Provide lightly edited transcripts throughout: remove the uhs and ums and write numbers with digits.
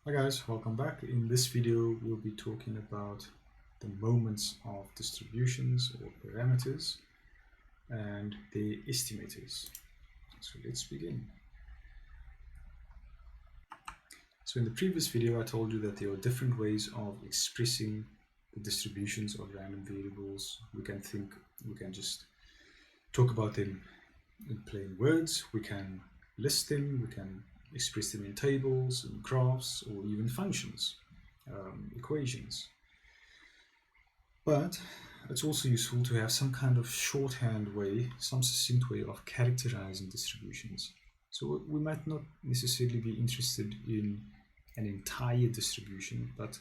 Hi guys, welcome back. In this video we'll be talking about the moments of distributions or parameters and their estimators. So let's begin. So in the previous video I told you that there are different ways of expressing the distributions of random variables. We can just talk about them in plain words, we can list them, we can express them in tables, in graphs, or even functions, equations. But it's also useful to have some kind of shorthand way, some succinct way of characterizing distributions. So we might not necessarily be interested in an entire distribution, but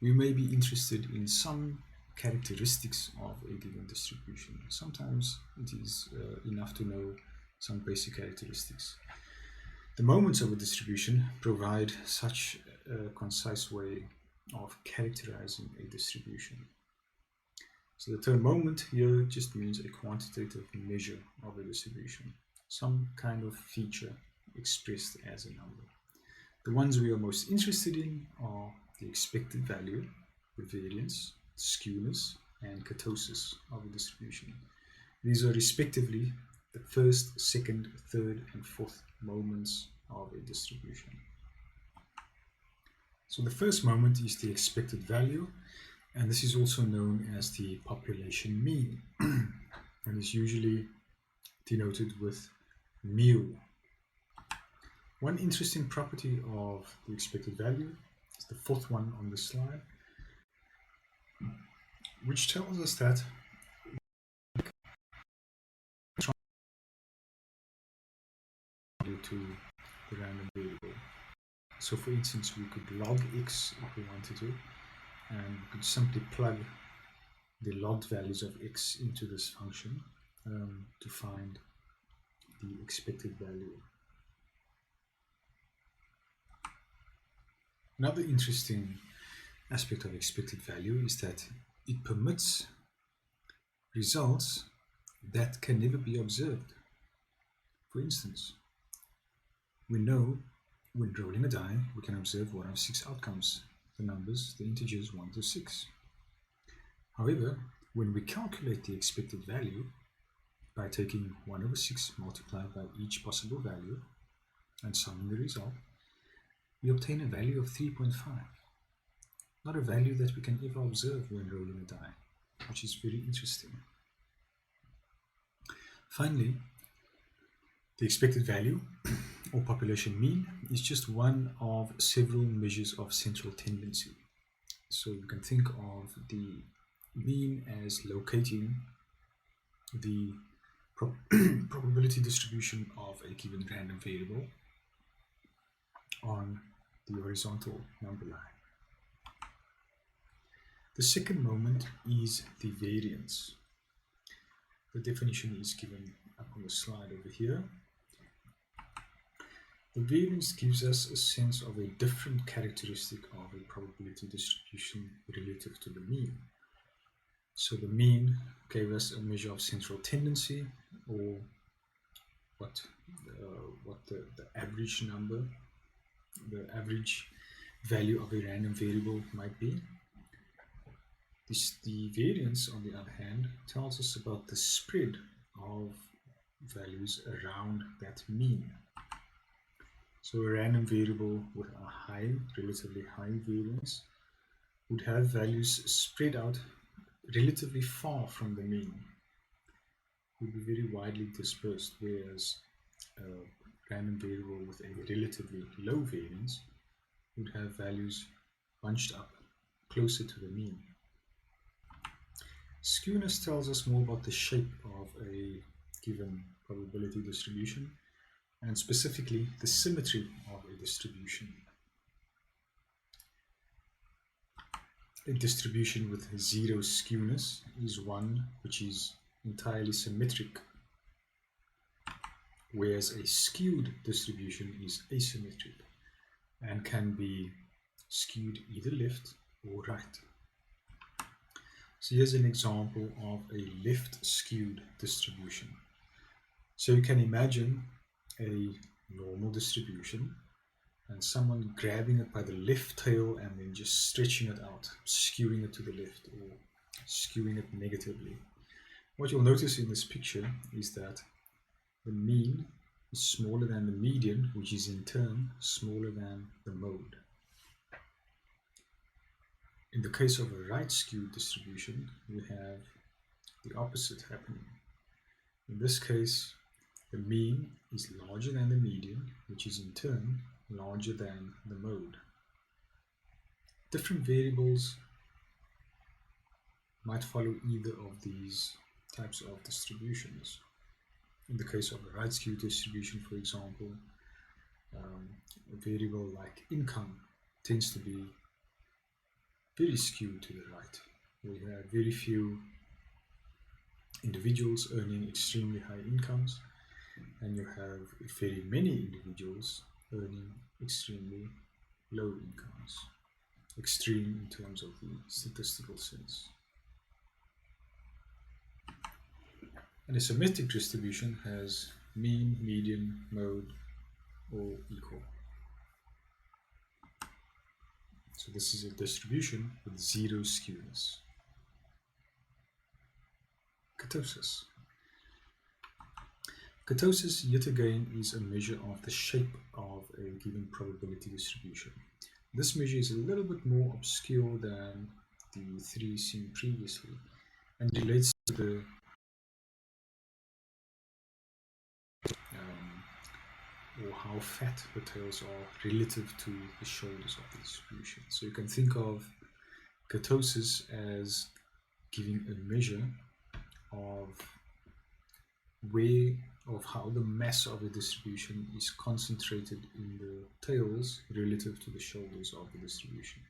we may be interested in some characteristics of a given distribution. Sometimes it is enough to know some basic characteristics. The moments of a distribution provide such a concise way of characterizing a distribution. So the term moment here just means a quantitative measure of a distribution, some kind of feature expressed as a number. The ones we are most interested in are the expected value, the variance, skewness, and ketosis of a distribution. These are respectively the first, second, third, and fourth moments of a distribution. So the first moment is the expected value, and this is also known as the population mean, and is usually denoted with mu. One interesting property of the expected value is the fourth one on the slide, which tells us that to the random variable. So for instance, we could log x if we wanted to, and we could simply plug the logged values of x into this function to find the expected value. Another interesting aspect of expected value is that it permits results that can never be observed. For instance, we know when rolling a die, we can observe one of 6 outcomes, the numbers, the integers 1 to 6. However, when we calculate the expected value by taking 1 over 6 multiplied by each possible value and summing the result, we obtain a value of 3.5. Not a value that we can ever observe when rolling a die, which is very interesting. Finally, the expected value or population mean is just one of several measures of central tendency. So you can think of the mean as locating the probability distribution of a given random variable on the horizontal number line. The second moment is the variance. The definition is given up on the slide over here. The variance gives us a sense of a different characteristic of a probability distribution relative to the mean. So the mean gave us a measure of central tendency, or what the average number, the average value of a random variable might be. The variance, on the other hand, tells us about the spread of values around that mean. So a random variable with a relatively high variance would have values spread out relatively far from the mean, would be very widely dispersed, whereas a random variable with a relatively low variance would have values bunched up closer to the mean. Skewness tells us more about the shape of a given probability distribution, and specifically the symmetry of a distribution. A distribution with zero skewness is one which is entirely symmetric, whereas a skewed distribution is asymmetric and can be skewed either left or right. So here's an example of a left skewed distribution. So you can imagine a normal distribution and someone grabbing it by the left tail and then just stretching it out, skewing it to the left or skewing it negatively. What you'll notice in this picture is that the mean is smaller than the median, which is in turn smaller than the mode. In the case of a right skewed distribution, we have the opposite happening. In this case, the mean is larger than the median, which is in turn larger than the mode. Different variables might follow either of these types of distributions. In the case of a right skewed distribution, for example, a variable like income tends to be very skewed to the right. We have very few individuals earning extremely high incomes, and you have very many individuals earning extremely low incomes. Extreme in terms of the statistical sense. And a symmetric distribution has mean, median, mode all equal. So this is a distribution with zero skewness. Ketosis. Ketosis, yet again, is a measure of the shape of a given probability distribution. This measure is a little bit more obscure than the three seen previously and relates to the or how fat the tails are relative to the shoulders of the distribution. So you can think of ketosis as giving a measure of how the mass of a distribution is concentrated in the tails relative to the shoulders of the distribution.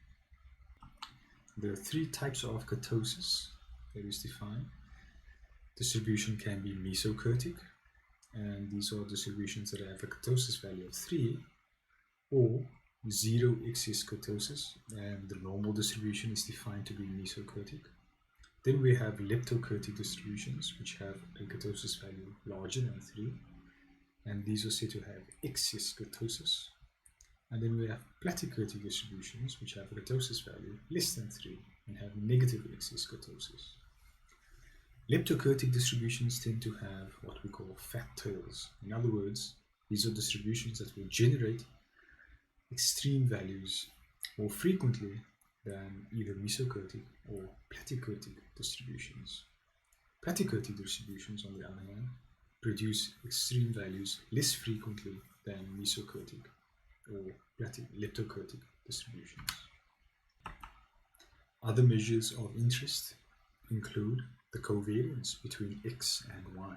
There are three types of ketosis that is defined. Distribution can be mesokurtic, and these are distributions that have a ketosis value of 3 or 0 excess ketosis, and the normal distribution is defined to be mesokurtic. Then we have leptokurtic distributions, which have a ketosis value larger than 3, and these are said to have excess ketosis. And then we have platykurtic distributions, which have a ketosis value less than 3 and have negative excess ketosis. Leptokurtic distributions tend to have what we call fat tails. In other words, these are distributions that will generate extreme values more frequently than either mesokurtic or platykurtic distributions. Platykurtic distributions, on the other hand, produce extreme values less frequently than mesokurtic or leptokurtic distributions. Other measures of interest include the covariance between x and y.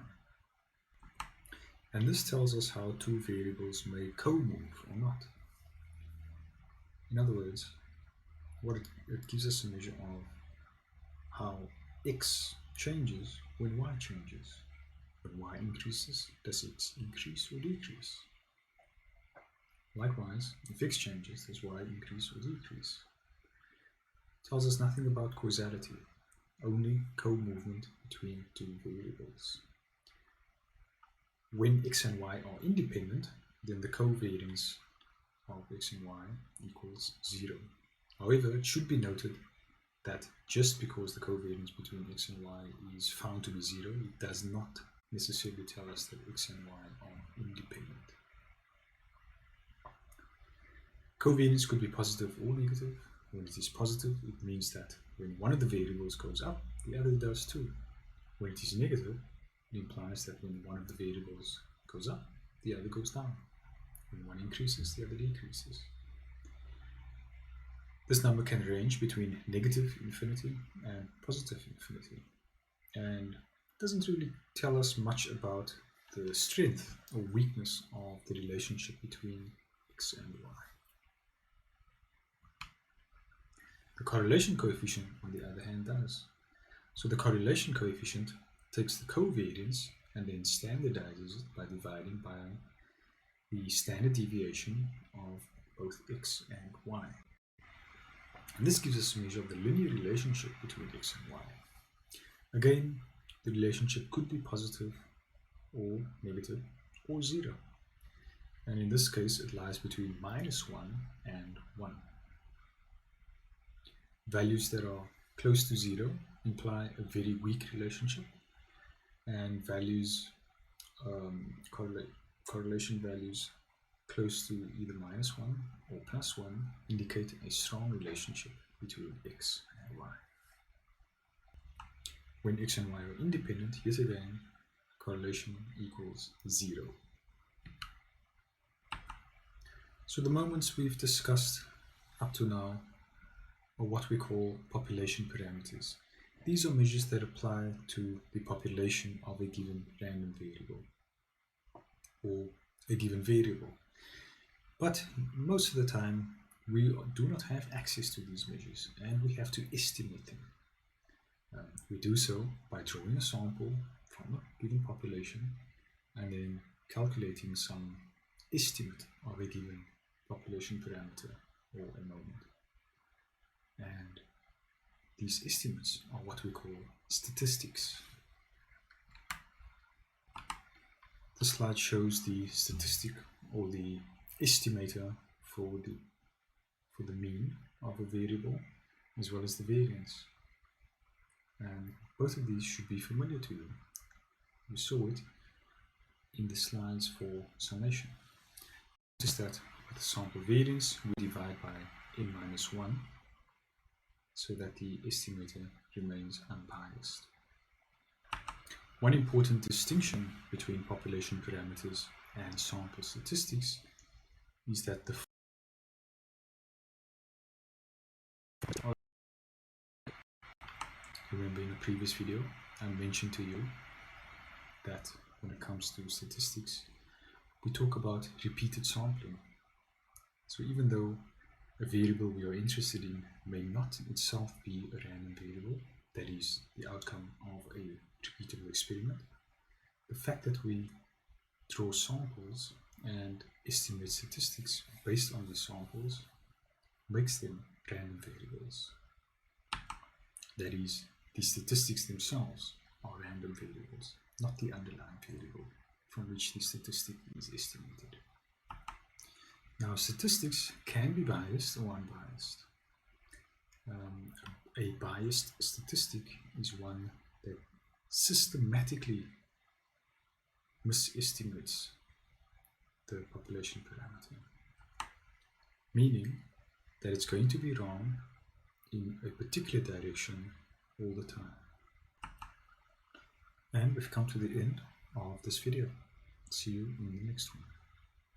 And this tells us how two variables may co-move or not. In other words, it gives us a measure of how x changes when y changes. When y increases, does x increase or decrease? Likewise, if x changes, does y increase or decrease? It tells us nothing about causality, only co-movement between two variables. When x and y are independent, then the covariance of x and y equals 0. However, it should be noted that just because the covariance between x and y is found to be 0, it does not necessarily tell us that x and y are independent. Covariance could be positive or negative. When it is positive, it means that when one of the variables goes up, the other does too. When it is negative, it implies that when one of the variables goes up, the other goes down. When one increases, the other decreases. This number can range between negative infinity and positive infinity, and doesn't really tell us much about the strength or weakness of the relationship between x and y. The correlation coefficient, on the other hand, does. So the correlation coefficient takes the covariance and then standardizes it by dividing by the standard deviation of both x and y. And this gives us a measure of the linear relationship between x and y. Again, the relationship could be positive or negative or 0. And in this case, it lies between -1 and 1. Values that are close to 0 imply a very weak relationship, and values, correlation values close to either -1 or +1 indicate a strong relationship between x and y. When x and y are independent, yet again, correlation equals 0. So the moments we've discussed up to now are what we call population parameters. These are measures that apply to the population of a given random variable or a given variable. But most of the time, we do not have access to these measures and we have to estimate them. We do so by drawing a sample from a given population and then calculating some estimate of a given population parameter or a moment. And these estimates are what we call statistics. The slide shows the statistic or the estimator for the mean of a variable as well as the variance. And both of these should be familiar to you. You saw it in the slides for summation. Notice that with the sample variance we divide by n-1 so that the estimator remains unbiased. One important distinction between population parameters and sample statistics is that the remember in a previous video I mentioned to you that when it comes to statistics we talk about repeated sampling. So even though a variable we are interested in may not itself be a random variable, that is the outcome of a repeatable experiment, the fact that we draw samples and estimate statistics based on these samples makes them random variables. That is, the statistics themselves are random variables, not the underlying variable from which the statistic is estimated. Now, statistics can be biased or unbiased. A biased statistic is one that systematically misestimates the population parameter, meaning that it's going to be wrong in a particular direction all the time. And we've come to the end of this video. See you in the next one.